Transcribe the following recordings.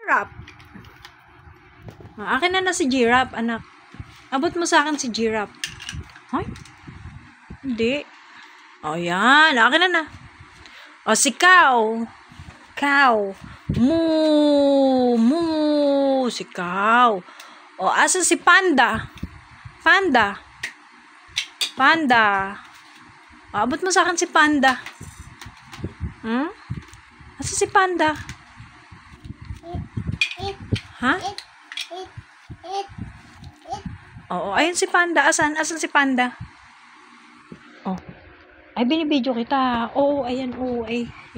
giraffe. Akin na si giraffe, anak. Abot mo sa akin si giraffe. Hoy? Hindi. O, yan. Akin na. O, si cow. Cow. Moo. Moo. Si cow. O, asan si panda? Panda. Panda. O, abot mo sa akin si panda. Asan si panda? Ha? Oo, ayun si panda. Asan si panda? Oh. Ay, binibidyo kita. Oo, ayan, oo,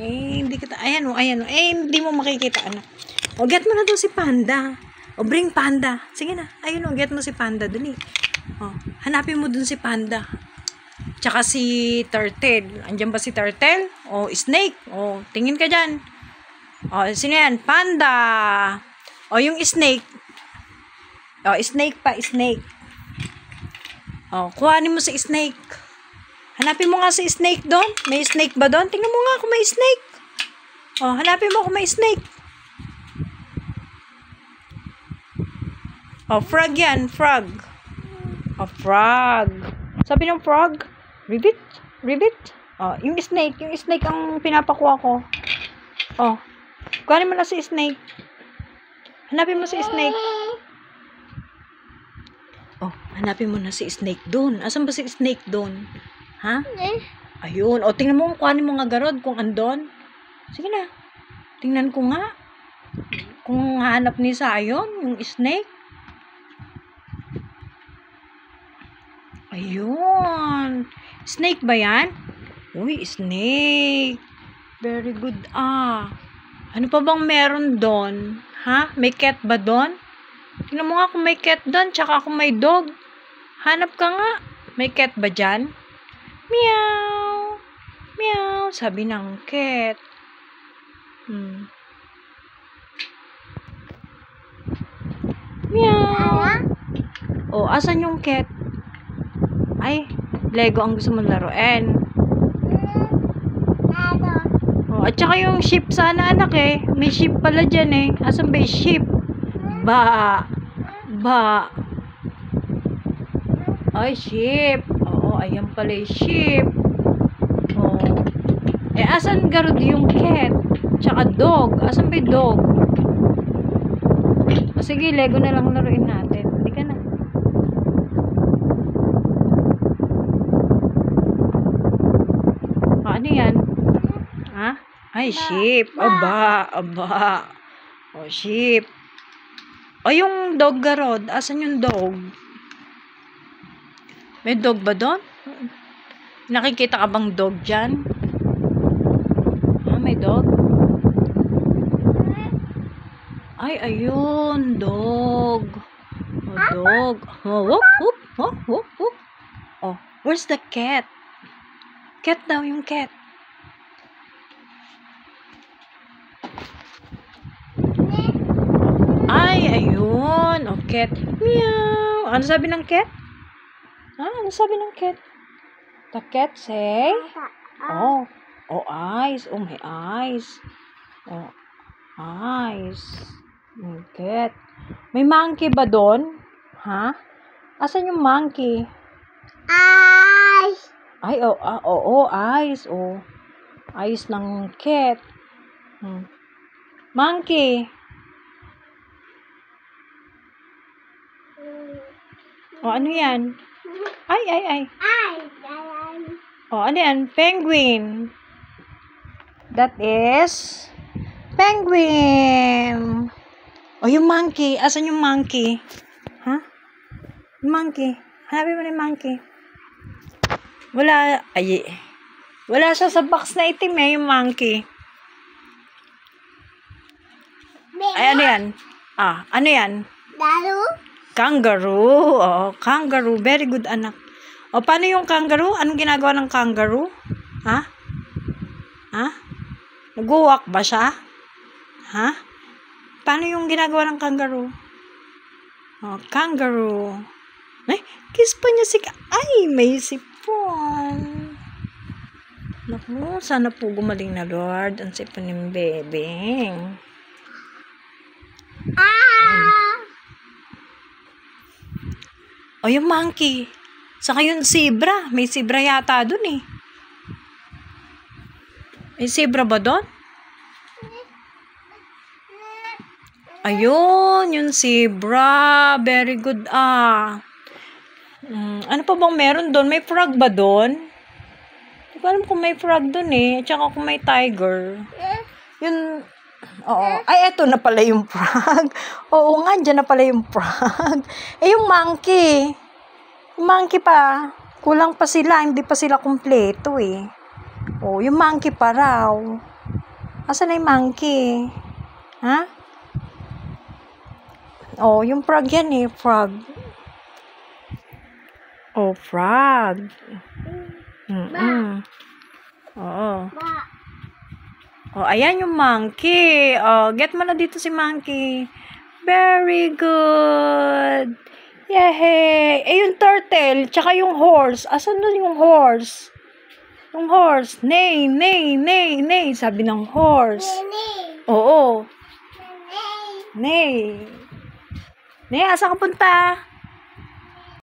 hindi kita, ayan, hindi mo makikita, ano. O, get mo na daw si panda. O, bring panda. Sige na, ayun, get mo si panda, dali. O, hanapin mo dun si panda. Tsaka si turtle. Andiyan ba si turtle? O, snake. O, tingin ka dyan. O, sino yan? Panda. O, yung snake. O, snake pa, snake. O, kuhanin mo si snake. Hanapin mo nga si snake doon. May snake ba doon? Tingnan mo nga kung may snake. O, hanapin mo kung may snake. O, frog yan, frog. O, frog. Sabi ng frog, ribbit, ribbit. O, yung snake ang pinapakuha ko. O, kuhanin mo na si snake. Hanapin mo si snake. Oh, hanapin mo na si snake doon. Asan ba si snake doon? Ha? Ayun. O, tingnan mo, kuhanin mo nga garod kung andon. Sige na. Tingnan ko nga. Kung hanap ni Sayon, yung snake. Ayun. Snake ba yan? Uy, snake. Very good. Ano pa bang meron doon? Ha? May cat ba doon? Tingnan mo nga kung may cat doon, tsaka kung may dog. Hanap ka nga. May cat ba dyan? Meow. Meow. Sabi ng cat. Meow. O, asan yung cat? Ay, Lego ang gusto mong laruin. O, at saka yung sheep sana, anak eh. May sheep pala dyan eh. Asan ba yung sheep? Ba. Ay, sheep. Oo, ayan pala yung sheep. Oo. Asan garod yung cat? Tsaka dog. Asan ba yung dog? O, sige, Lego na lang laruin natin. Hindi ka na. Ano yan? Ha? Ay, sheep. Aba. O, sheep. O, yung dog garod. Asan yung dog? May dog ba doon? Nakikita ka bang dog dyan? May dog? Ay, ayun. Dog. O, dog. Oh, whoop. Oh, where's the cat? Cat daw yung cat. Ay, ayun. O, cat. Meow. Ano sabi ng cat? Ano sabi ng cat? The cat say? Oh, eyes. Oh, may eyes. Oh, eyes. Cat. May monkey ba doon? Ha? Asan yung monkey? Eyes. Ay, eyes. Oh, eyes ng cat. Monkey. O, ano yan? Ay. O, ano yan? Penguin. That is penguin. O, yung monkey. Asan yung monkey? Ha? Yung monkey. Hanapin mo na yung monkey. Wala. Ay, wala siya sa box na itim eh, yung monkey. Ay, ano yan? Ano yan? Kangaroo. Oh, kangaroo. Very good, anak. O, paano yung kangaroo? Anong ginagawa ng kangaroo? Ha? Nag-walk ba siya? Ha? Paano yung ginagawa ng kangaroo? Oh, kangaroo. Ay, kiss pa niya si... Ay, may sipon. Naku, sana po gumaling na Lord. Ang sipon ng bebeng. O, yung monkey. Saka yung zebra. May zebra yata dun eh. May zebra ba dun? Ayun, yung zebra. Very good ano pa bang meron dun? May frog ba dun? Hindi ko alam kung may frog dun eh. At saka kung may tiger. Yun, oo. Ay, eto na pala yung frog. Oo nga, dyan na pala yung frog. Yung monkey. Yung monkey pa. Kulang pa sila. Hindi pa sila kumpleto eh. Oh, yung monkey pa raw. Asan na yung monkey? Ha? Oh, yung frog yan eh. Frog. Oh, frog. Oo. Oh, ayan yung monkey. Oh, get mo na dito si monkey. Very good. Yay! Yung turtle, tsaka yung horse. Asan na yung horse? Yung horse. Neigh, neigh, neigh, neigh. Sabi ng horse. Oo. Neigh. Neigh, asa ka punta?